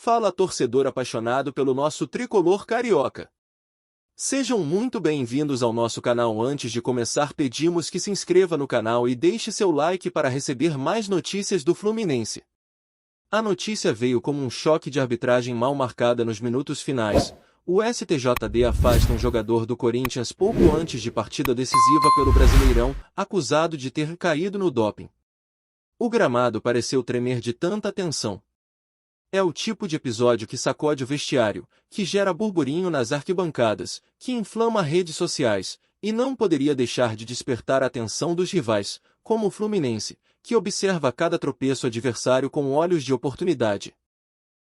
Fala, torcedor apaixonado pelo nosso tricolor carioca. Sejam muito bem-vindos ao nosso canal. Antes de começar, pedimos que se inscreva no canal e deixe seu like para receber mais notícias do Fluminense. A notícia veio como um choque de arbitragem mal marcada nos minutos finais. O STJD afasta um jogador do Corinthians pouco antes de partida decisiva pelo Brasileirão, acusado de ter caído no doping. O gramado pareceu tremer de tanta tensão. É o tipo de episódio que sacode o vestiário, que gera burburinho nas arquibancadas, que inflama redes sociais, e não poderia deixar de despertar a atenção dos rivais, como o Fluminense, que observa cada tropeço adversário com olhos de oportunidade.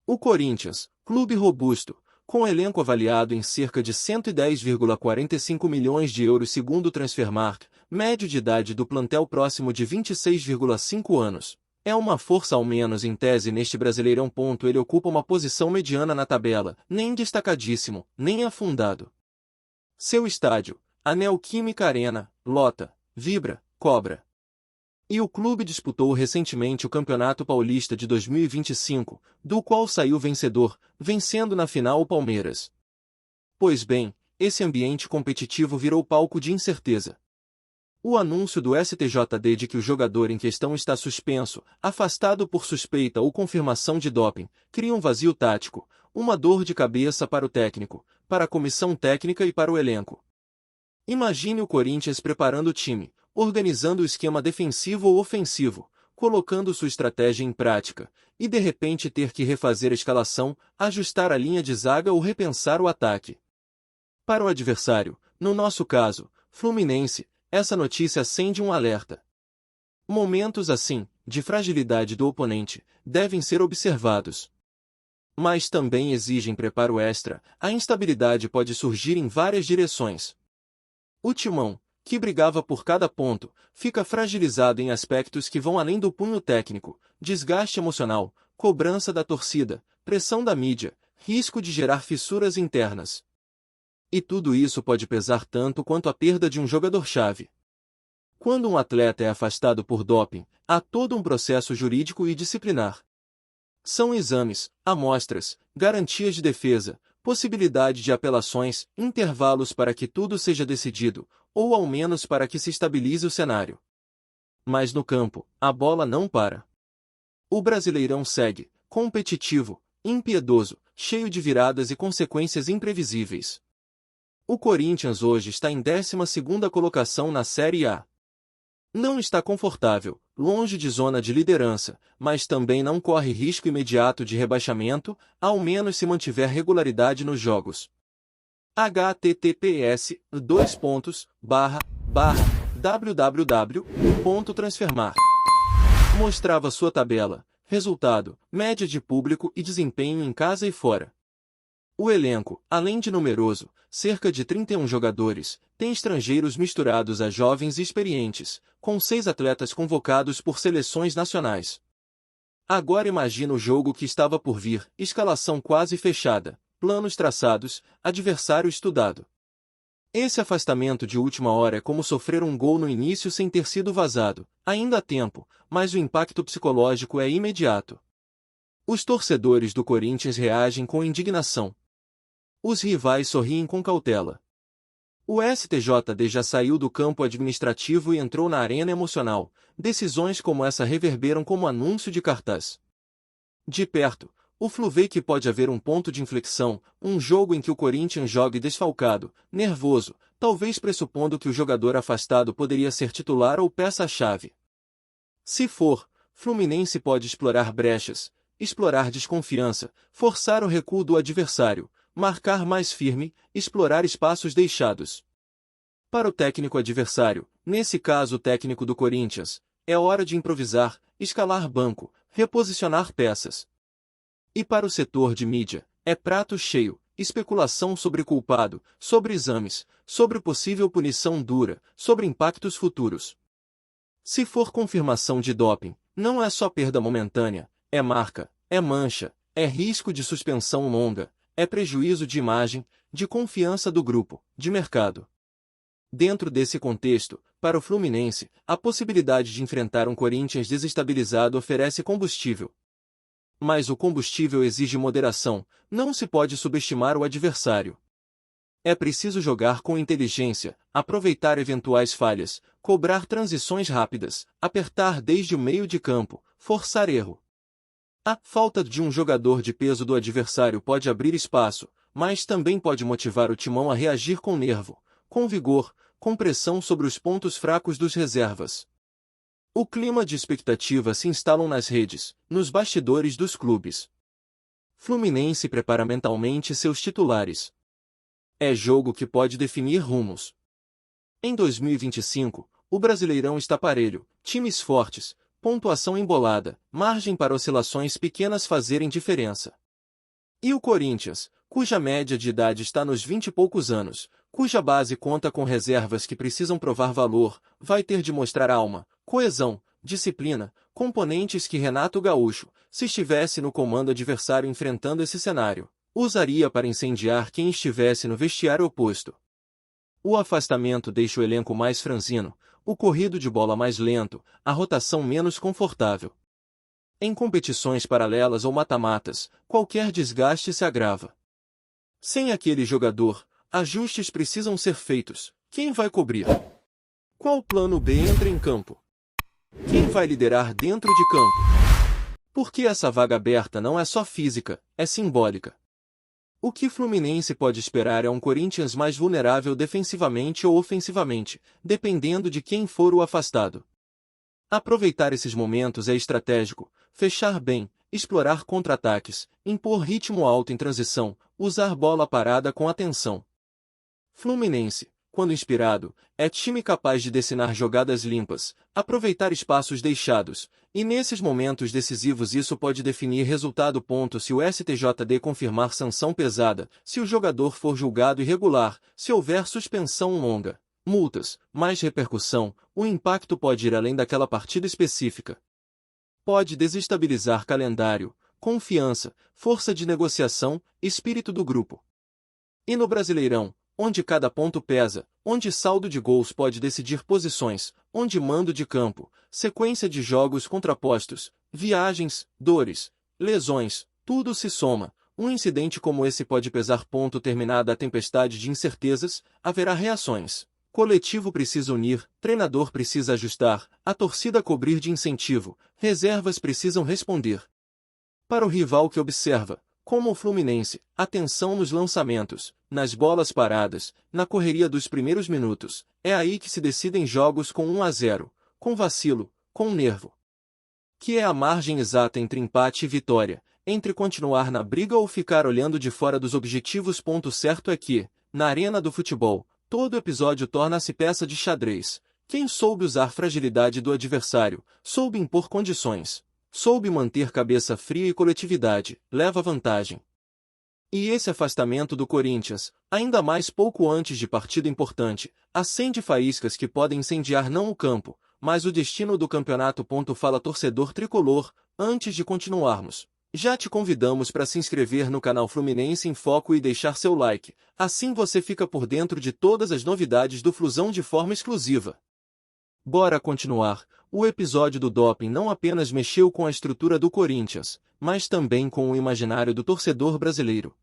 O Corinthians, clube robusto, com elenco avaliado em cerca de 110,45 milhões de euros segundo o Transfermarkt, médio de idade do plantel próximo de 26,5 anos. É uma força ao menos em tese neste Brasileirão. Ele ocupa uma posição mediana na tabela, nem destacadíssimo, nem afundado. Seu estádio, a Neoquímica Arena, lota, vibra, cobra. E o clube disputou recentemente o Campeonato Paulista de 2025, do qual saiu vencedor, vencendo na final o Palmeiras. Pois bem, esse ambiente competitivo virou palco de incerteza. O anúncio do STJD de que o jogador em questão está suspenso, afastado por suspeita ou confirmação de doping, cria um vazio tático, uma dor de cabeça para o técnico, para a comissão técnica e para o elenco. Imagine o Corinthians preparando o time, organizando o esquema defensivo ou ofensivo, colocando sua estratégia em prática, e de repente ter que refazer a escalação, ajustar a linha de zaga ou repensar o ataque. Para o adversário, no nosso caso, Fluminense, essa notícia acende um alerta. Momentos assim, de fragilidade do oponente, devem ser observados. Mas também exigem preparo extra. A instabilidade pode surgir em várias direções. O timão, que brigava por cada ponto, fica fragilizado em aspectos que vão além do punho técnico: desgaste emocional, cobrança da torcida, pressão da mídia, risco de gerar fissuras internas. E tudo isso pode pesar tanto quanto a perda de um jogador-chave. Quando um atleta é afastado por doping, há todo um processo jurídico e disciplinar. São exames, amostras, garantias de defesa, possibilidade de apelações, intervalos para que tudo seja decidido, ou ao menos para que se estabilize o cenário. Mas no campo, a bola não para. O Brasileirão segue, competitivo, impiedoso, cheio de viradas e consequências imprevisíveis. O Corinthians hoje está em 12ª colocação na Série A. Não está confortável, longe de zona de liderança, mas também não corre risco imediato de rebaixamento, ao menos se mantiver regularidade nos jogos. https://www.transfermarkt mostrava sua tabela, resultado, média de público e desempenho em casa e fora. O elenco, além de numeroso, cerca de 31 jogadores, tem estrangeiros misturados a jovens e experientes, com 6 atletas convocados por seleções nacionais. Agora imagina o jogo que estava por vir: escalação quase fechada, planos traçados, adversário estudado. Esse afastamento de última hora é como sofrer um gol no início sem ter sido vazado. Ainda há tempo, mas o impacto psicológico é imediato. Os torcedores do Corinthians reagem com indignação. Os rivais sorriem com cautela. O STJD já saiu do campo administrativo e entrou na arena emocional. Decisões como essa reverberam como anúncio de cartaz. De perto, o Flu vê que pode haver um ponto de inflexão, um jogo em que o Corinthians jogue desfalcado, nervoso, talvez pressupondo que o jogador afastado poderia ser titular ou peça-chave. Se for, Fluminense pode explorar brechas, explorar desconfiança, forçar o recuo do adversário, marcar mais firme, explorar espaços deixados. Para o técnico adversário, nesse caso o técnico do Corinthians, é hora de improvisar, escalar banco, reposicionar peças. E para o setor de mídia, é prato cheio, especulação sobre culpado, sobre exames, sobre possível punição dura, sobre impactos futuros. Se for confirmação de doping, não é só perda momentânea, é marca, é mancha, é risco de suspensão longa, é prejuízo de imagem, de confiança do grupo, de mercado. Dentro desse contexto, para o Fluminense, a possibilidade de enfrentar um Corinthians desestabilizado oferece combustível. Mas o combustível exige moderação, não se pode subestimar o adversário. É preciso jogar com inteligência, aproveitar eventuais falhas, cobrar transições rápidas, apertar desde o meio de campo, forçar erro. A falta de um jogador de peso do adversário pode abrir espaço, mas também pode motivar o timão a reagir com nervo, com vigor, com pressão sobre os pontos fracos dos reservas. O clima de expectativa se instala nas redes, nos bastidores dos clubes. Fluminense prepara mentalmente seus titulares. É jogo que pode definir rumos. Em 2025, o Brasileirão está parelho, times fortes, pontuação embolada, margem para oscilações pequenas fazerem diferença. E o Corinthians, cuja média de idade está nos 20 e poucos anos, cuja base conta com reservas que precisam provar valor, vai ter de mostrar alma, coesão, disciplina, componentes que Renato Gaúcho, se estivesse no comando adversário enfrentando esse cenário, usaria para incendiar quem estivesse no vestiário oposto. O afastamento deixa o elenco mais franzino, o corrido de bola mais lento, a rotação menos confortável. Em competições paralelas ou mata-matas, qualquer desgaste se agrava. Sem aquele jogador, ajustes precisam ser feitos. Quem vai cobrir? Qual plano B entra em campo? Quem vai liderar dentro de campo? Porque essa vaga aberta não é só física, é simbólica. O que Fluminense pode esperar é um Corinthians mais vulnerável defensivamente ou ofensivamente, dependendo de quem for o afastado. Aproveitar esses momentos é estratégico, fechar bem, explorar contra-ataques, impor ritmo alto em transição, usar bola parada com atenção. Fluminense, quando inspirado, é time capaz de dessinar jogadas limpas, aproveitar espaços deixados, e nesses momentos decisivos isso pode definir resultado. Se o STJD confirmar sanção pesada, se o jogador for julgado irregular, se houver suspensão longa, multas, mais repercussão, o impacto pode ir além daquela partida específica. Pode desestabilizar calendário, confiança, força de negociação, espírito do grupo. E no Brasileirão, onde cada ponto pesa, onde saldo de gols pode decidir posições, onde mando de campo, sequência de jogos contrapostos, viagens, dores, lesões, tudo se soma. Um incidente como esse pode pesar. Terminada a tempestade de incertezas, haverá reações. Coletivo precisa unir, treinador precisa ajustar, a torcida cobrir de incentivo, reservas precisam responder. Para o rival que observa, como o Fluminense, atenção nos lançamentos, nas bolas paradas, na correria dos primeiros minutos. É aí que se decidem jogos com 1-0, com vacilo, com nervo. Que é a margem exata entre empate e vitória, entre continuar na briga ou ficar olhando de fora dos objetivos. Certo é que, na arena do futebol, todo episódio torna-se peça de xadrez. Quem soube usar fragilidade do adversário, soube impor condições, soube manter cabeça fria e coletividade, leva vantagem. E esse afastamento do Corinthians, ainda mais pouco antes de partida importante, acende faíscas que podem incendiar não o campo, mas o destino do campeonato. Fala torcedor tricolor, antes de continuarmos, já te convidamos para se inscrever no canal Fluminense em Foco e deixar seu like, assim você fica por dentro de todas as novidades do Flusão de forma exclusiva. Bora continuar. O episódio do doping não apenas mexeu com a estrutura do Corinthians, mas também com o imaginário do torcedor brasileiro.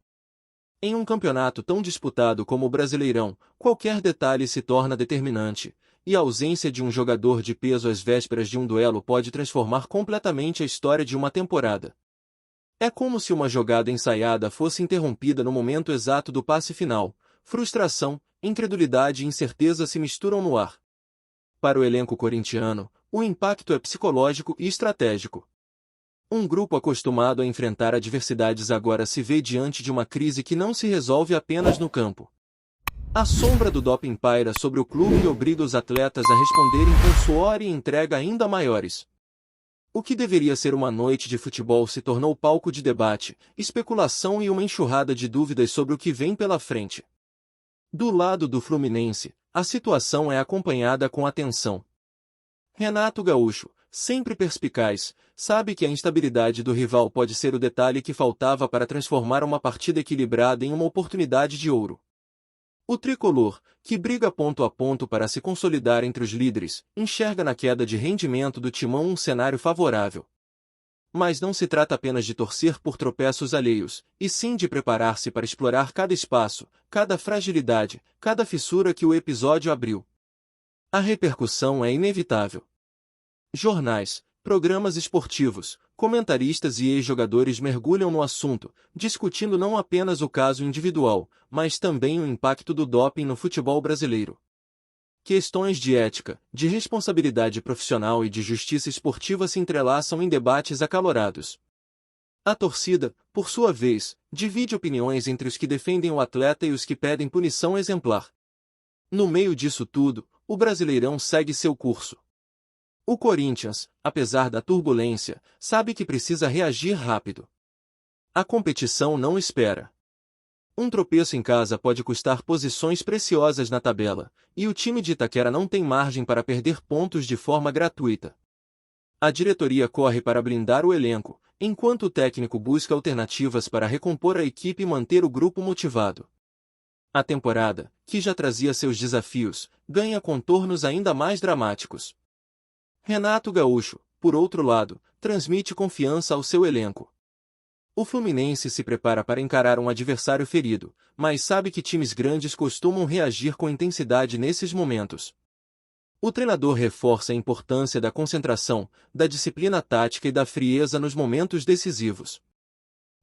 Em um campeonato tão disputado como o Brasileirão, qualquer detalhe se torna determinante, e a ausência de um jogador de peso às vésperas de um duelo pode transformar completamente a história de uma temporada. É como se uma jogada ensaiada fosse interrompida no momento exato do passe final. Frustração, incredulidade e incerteza se misturam no ar. Para o elenco corintiano, o impacto é psicológico e estratégico. Um grupo acostumado a enfrentar adversidades agora se vê diante de uma crise que não se resolve apenas no campo. A sombra do doping paira sobre o clube e obriga os atletas a responderem com suor e entrega ainda maiores. O que deveria ser uma noite de futebol se tornou palco de debate, especulação e uma enxurrada de dúvidas sobre o que vem pela frente. Do lado do Fluminense, a situação é acompanhada com atenção. Renato Gaúcho, sempre perspicaz, sabe que a instabilidade do rival pode ser o detalhe que faltava para transformar uma partida equilibrada em uma oportunidade de ouro. O tricolor, que briga ponto a ponto para se consolidar entre os líderes, enxerga na queda de rendimento do timão um cenário favorável. Mas não se trata apenas de torcer por tropeços alheios, e sim de preparar-se para explorar cada espaço, cada fragilidade, cada fissura que o episódio abriu. A repercussão é inevitável. Jornais, programas esportivos, comentaristas e ex-jogadores mergulham no assunto, discutindo não apenas o caso individual, mas também o impacto do doping no futebol brasileiro. Questões de ética, de responsabilidade profissional e de justiça esportiva se entrelaçam em debates acalorados. A torcida, por sua vez, divide opiniões entre os que defendem o atleta e os que pedem punição exemplar. No meio disso tudo, o Brasileirão segue seu curso. O Corinthians, apesar da turbulência, sabe que precisa reagir rápido. A competição não espera. Um tropeço em casa pode custar posições preciosas na tabela, e o time de Itaquera não tem margem para perder pontos de forma gratuita. A diretoria corre para blindar o elenco, enquanto o técnico busca alternativas para recompor a equipe e manter o grupo motivado. A temporada, que já trazia seus desafios, ganha contornos ainda mais dramáticos. Renato Gaúcho, por outro lado, transmite confiança ao seu elenco. O Fluminense se prepara para encarar um adversário ferido, mas sabe que times grandes costumam reagir com intensidade nesses momentos. O treinador reforça a importância da concentração, da disciplina tática e da frieza nos momentos decisivos.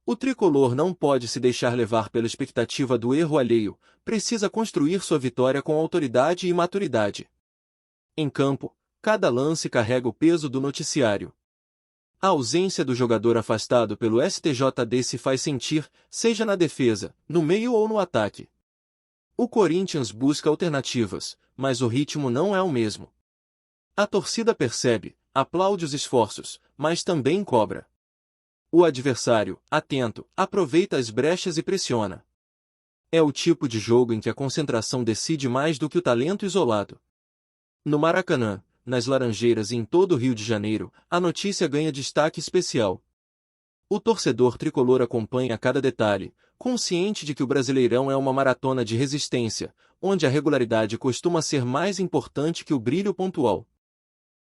O tricolor não pode se deixar levar pela expectativa do erro alheio, precisa construir sua vitória com autoridade e maturidade. Em campo, cada lance carrega o peso do noticiário. A ausência do jogador afastado pelo STJD se faz sentir, seja na defesa, no meio ou no ataque. O Corinthians busca alternativas, mas o ritmo não é o mesmo. A torcida percebe, aplaude os esforços, mas também cobra. O adversário, atento, aproveita as brechas e pressiona. É o tipo de jogo em que a concentração decide mais do que o talento isolado. No Maracanã, nas Laranjeiras e em todo o Rio de Janeiro, a notícia ganha destaque especial. O torcedor tricolor acompanha cada detalhe, consciente de que o Brasileirão é uma maratona de resistência, onde a regularidade costuma ser mais importante que o brilho pontual.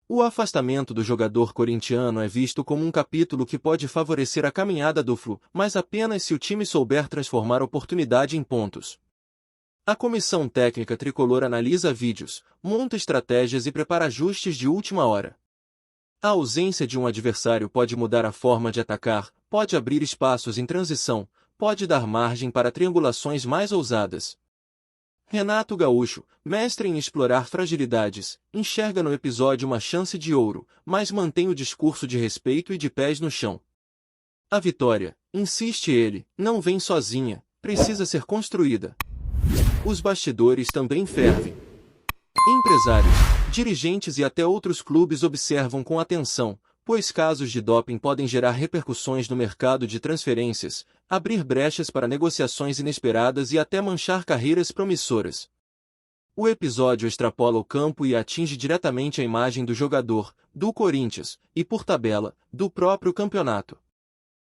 O afastamento do jogador corintiano é visto como um capítulo que pode favorecer a caminhada do Flu, mas apenas se o time souber transformar oportunidade em pontos. A comissão técnica tricolor analisa vídeos, monta estratégias e prepara ajustes de última hora. A ausência de um adversário pode mudar a forma de atacar, pode abrir espaços em transição, pode dar margem para triangulações mais ousadas. Renato Gaúcho, mestre em explorar fragilidades, enxerga no episódio uma chance de ouro, mas mantém o discurso de respeito e de pés no chão. A vitória, insiste ele, não vem sozinha, precisa ser construída. Os bastidores também fervem. Empresários, dirigentes e até outros clubes observam com atenção, pois casos de doping podem gerar repercussões no mercado de transferências, abrir brechas para negociações inesperadas e até manchar carreiras promissoras. O episódio extrapola o campo e atinge diretamente a imagem do jogador, do Corinthians, e por tabela, do próprio campeonato.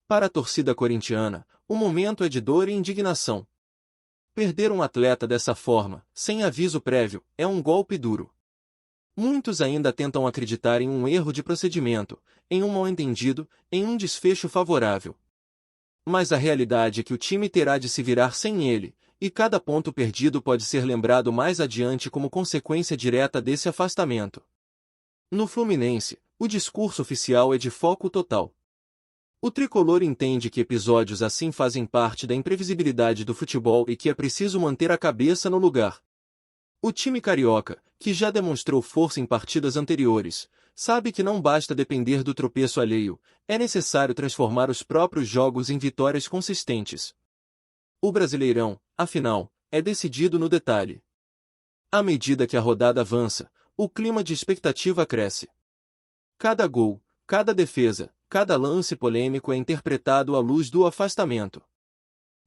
Para a torcida corintiana, o momento é de dor e indignação. Perder um atleta dessa forma, sem aviso prévio, é um golpe duro. Muitos ainda tentam acreditar em um erro de procedimento, em um mal-entendido, em um desfecho favorável. Mas a realidade é que o time terá de se virar sem ele, e cada ponto perdido pode ser lembrado mais adiante como consequência direta desse afastamento. No Fluminense, o discurso oficial é de foco total. O tricolor entende que episódios assim fazem parte da imprevisibilidade do futebol e que é preciso manter a cabeça no lugar. O time carioca, que já demonstrou força em partidas anteriores, sabe que não basta depender do tropeço alheio, é necessário transformar os próprios jogos em vitórias consistentes. O Brasileirão, afinal, é decidido no detalhe. À medida que a rodada avança, o clima de expectativa cresce. Cada gol, cada defesa, cada lance polêmico é interpretado à luz do afastamento.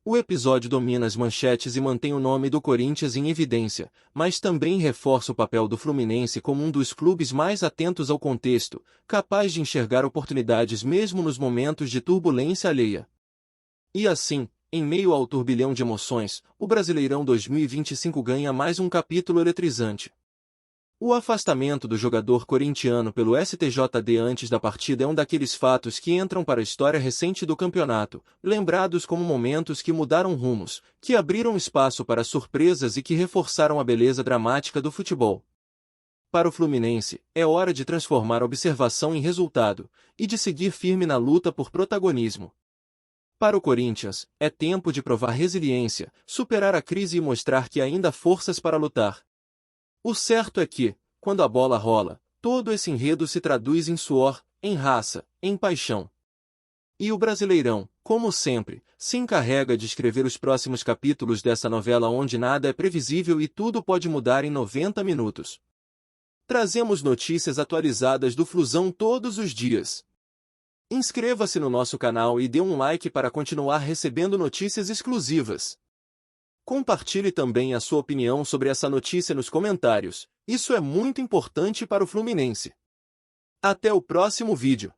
O episódio domina as manchetes e mantém o nome do Corinthians em evidência, mas também reforça o papel do Fluminense como um dos clubes mais atentos ao contexto, capaz de enxergar oportunidades mesmo nos momentos de turbulência alheia. E assim, em meio ao turbilhão de emoções, o Brasileirão 2025 ganha mais um capítulo eletrizante. O afastamento do jogador corintiano pelo STJD antes da partida é um daqueles fatos que entram para a história recente do campeonato, lembrados como momentos que mudaram rumos, que abriram espaço para surpresas e que reforçaram a beleza dramática do futebol. Para o Fluminense, é hora de transformar a observação em resultado, e de seguir firme na luta por protagonismo. Para o Corinthians, é tempo de provar resiliência, superar a crise e mostrar que ainda há forças para lutar. O certo é que, quando a bola rola, todo esse enredo se traduz em suor, em raça, em paixão. E o Brasileirão, como sempre, se encarrega de escrever os próximos capítulos dessa novela onde nada é previsível e tudo pode mudar em 90 minutos. Trazemos notícias atualizadas do Flusão todos os dias. Inscreva-se no nosso canal e dê um like para continuar recebendo notícias exclusivas. Compartilhe também a sua opinião sobre essa notícia nos comentários, isso é muito importante para o Fluminense. Até o próximo vídeo.